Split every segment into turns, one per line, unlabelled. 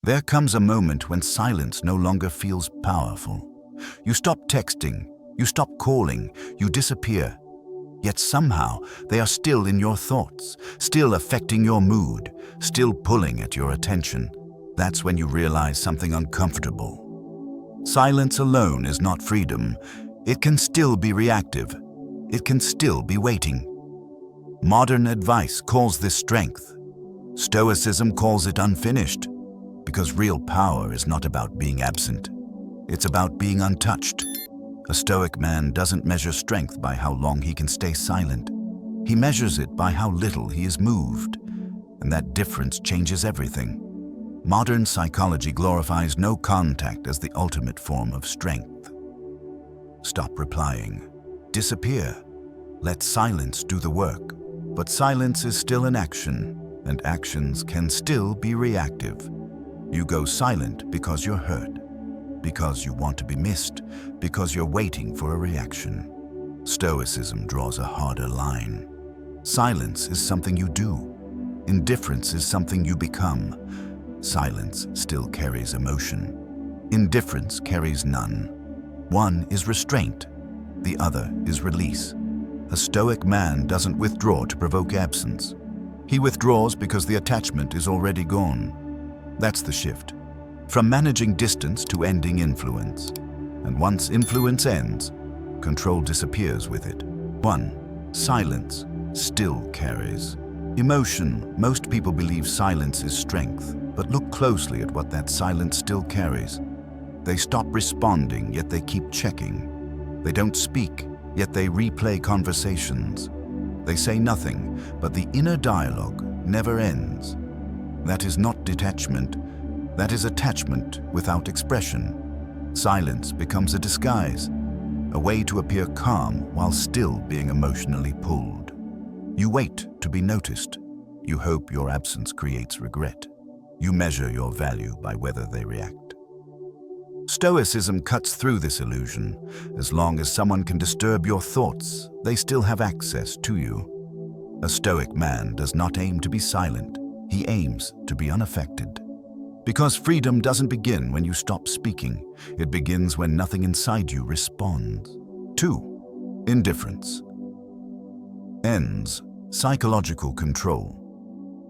There comes a moment when silence no longer feels powerful. You stop texting, you stop calling, you disappear. Yet somehow they are still in your thoughts, still affecting your mood, still pulling at your attention. That's when you realize something uncomfortable. Silence alone is not freedom. It can still be reactive. It can still be waiting. Modern advice calls this strength. Stoicism calls it unfinished, because real power is not about being absent. It's about being untouched. A Stoic man doesn't measure strength by how long he can stay silent. He measures it by how little he is moved, and that difference changes everything. Modern psychology glorifies no contact as the ultimate form of strength. Stop replying. Disappear. Let silence do the work. But silence is still an action, and actions can still be reactive. You go silent because you're hurt, because you want to be missed, because you're waiting for a reaction. Stoicism draws a harder line. Silence is something you do. Indifference is something you become. Silence still carries emotion. Indifference carries none. One is restraint, the other is release. A Stoic man doesn't withdraw to provoke absence. He withdraws because the attachment is already gone. That's the shift. From managing distance to ending influence. And once influence ends, control disappears with it. 1. Silence still carries emotion. Most people believe silence is strength, but look closely at what that silence still carries. They stop responding, yet they keep checking. They don't speak, yet they replay conversations. They say nothing, but the inner dialogue never ends. That is not detachment. That is attachment without expression. Silence becomes a disguise, a way to appear calm while still being emotionally pulled. You wait to be noticed. You hope your absence creates regret. You measure your value by whether they react. Stoicism cuts through this illusion. As long as someone can disturb your thoughts, they still have access to you. A Stoic man does not aim to be silent. He aims to be unaffected. Because freedom doesn't begin when you stop speaking. It begins when nothing inside you responds. 2. Indifference. Ends. Psychological control.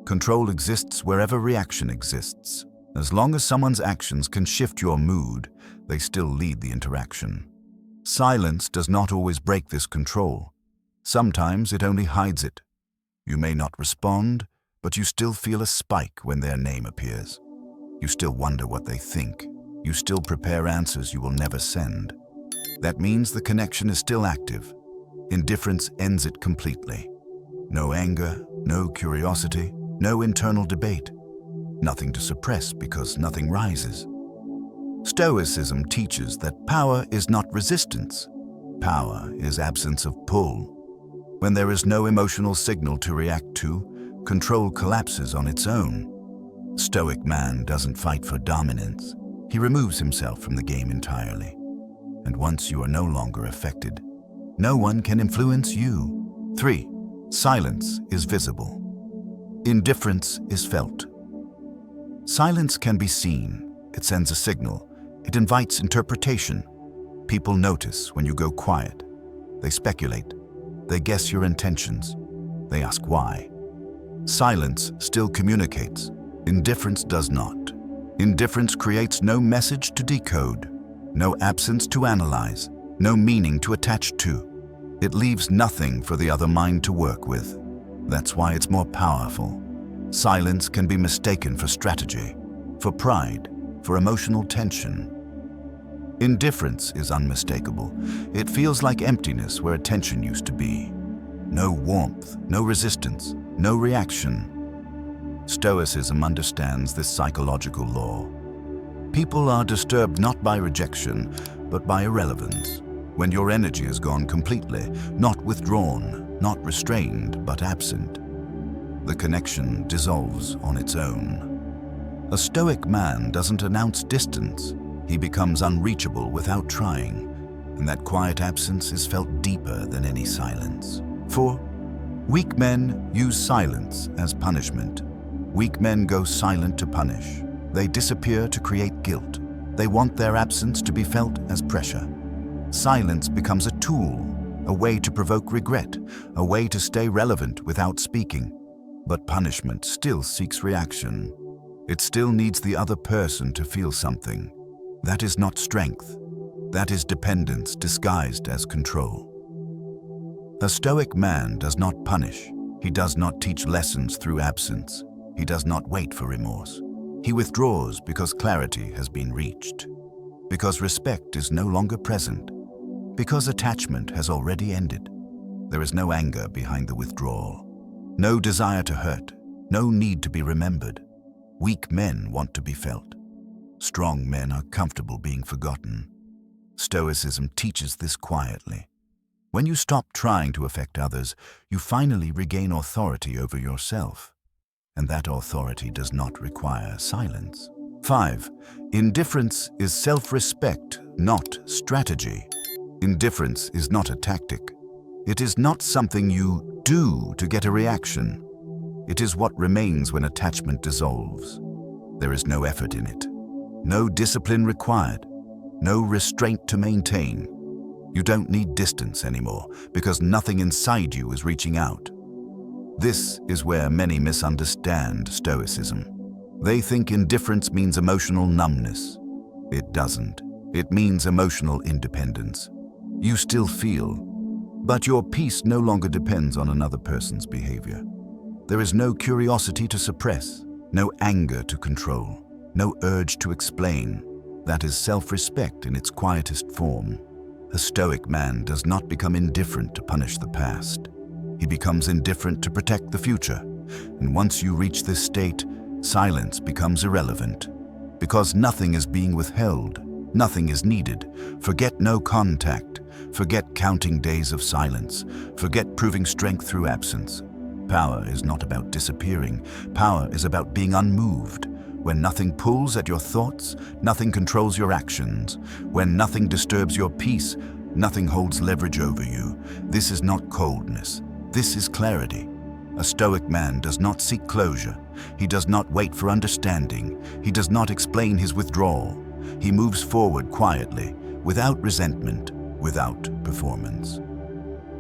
Control exists wherever reaction exists. As long as someone's actions can shift your mood, they still lead the interaction. Silence does not always break this control. Sometimes it only hides it. You may not respond, but you still feel a spike when their name appears. You still wonder what they think. You still prepare answers you will never send. That means the connection is still active. Indifference ends it completely. No anger, no curiosity, no internal debate. Nothing to suppress because nothing rises. Stoicism teaches that power is not resistance. Power is absence of pull. When there is no emotional signal to react to, control collapses on its own. Stoic man doesn't fight for dominance. He removes himself from the game entirely. And once you are no longer affected, no one can influence you. 3. Silence is visible. Indifference is felt. Silence can be seen. It sends a signal. It invites interpretation. People notice when you go quiet. They speculate. They guess your intentions. They ask why. Silence still communicates. Indifference does not. Indifference creates no message to decode, no absence to analyze, no meaning to attach to. It leaves nothing for the other mind to work with. That's why it's more powerful. Silence can be mistaken for strategy, for pride, for emotional tension. Indifference is unmistakable. It feels like emptiness where attention used to be. No warmth, no resistance, no reaction. Stoicism understands this psychological law. People are disturbed not by rejection, but by irrelevance. When your energy is gone completely, not withdrawn, not restrained, but absent. The connection dissolves on its own. A Stoic man doesn't announce distance. He becomes unreachable without trying, and that quiet absence is felt deeper than any silence. 4. Weak men use silence as punishment. Weak men go silent to punish. They disappear to create guilt. They want their absence to be felt as pressure. Silence becomes a tool, a way to provoke regret, a way to stay relevant without speaking. But punishment still seeks reaction. It still needs the other person to feel something. That is not strength. That is dependence disguised as control. A Stoic man does not punish. He does not teach lessons through absence. He does not wait for remorse. He withdraws because clarity has been reached, because respect is no longer present, because attachment has already ended. There is no anger behind the withdrawal, no desire to hurt, no need to be remembered. Weak men want to be felt. Strong men are comfortable being forgotten. Stoicism teaches this quietly. When you stop trying to affect others, you finally regain authority over yourself. And that authority does not require silence. 5. Indifference is self-respect, not strategy. Indifference is not a tactic. It is not something you do to get a reaction. It is what remains when attachment dissolves. There is no effort in it, no discipline required, no restraint to maintain. You don't need distance anymore because nothing inside you is reaching out. This is where many misunderstand Stoicism. They think indifference means emotional numbness. It doesn't. It means emotional independence. You still feel, but your peace no longer depends on another person's behavior. There is no curiosity to suppress, no anger to control, no urge to explain. That is self-respect in its quietest form. A Stoic man does not become indifferent to punish the past. He becomes indifferent to protect the future. And once you reach this state, silence becomes irrelevant. Because nothing is being withheld, nothing is needed. Forget no contact. Forget counting days of silence. Forget proving strength through absence. Power is not about disappearing. Power is about being unmoved. When nothing pulls at your thoughts, nothing controls your actions. When nothing disturbs your peace, nothing holds leverage over you. This is not coldness. This is clarity. A Stoic man does not seek closure. He does not wait for understanding. He does not explain his withdrawal. He moves forward quietly, without resentment, without performance.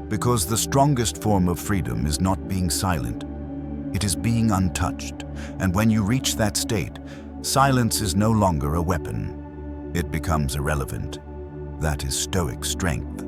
Because the strongest form of freedom is not being silent. It is being untouched. And when you reach that state, silence is no longer a weapon. It becomes irrelevant. That is Stoic strength.